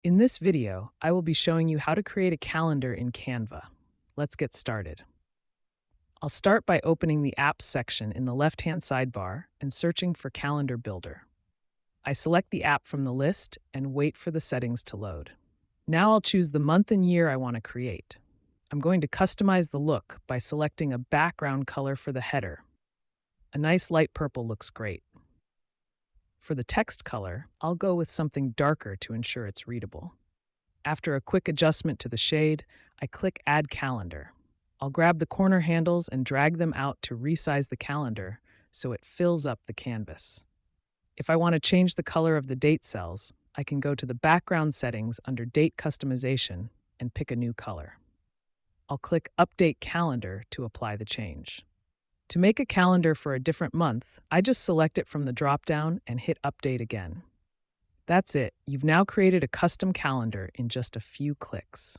In this video, I will be showing you how to create a calendar in Canva. Let's get started. I'll start by opening the Apps section in the left-hand sidebar and searching for Calendar Builder. I select the app from the list and wait for the settings to load. Now I'll choose the month and year I want to create. I'm going to customize the look by selecting a background color for the header. A nice light purple looks great. For the text color, I'll go with something darker to ensure it's readable. After a quick adjustment to the shade, I click Add Calendar. I'll grab the corner handles and drag them out to resize the calendar so it fills up the canvas. If I want to change the color of the date cells, I can go to the background settings under Date Customization and pick a new color. I'll click Update Calendar to apply the change. To make a calendar for a different month, I just select it from the drop-down and hit Update again. That's it. You've now created a custom calendar in just a few clicks.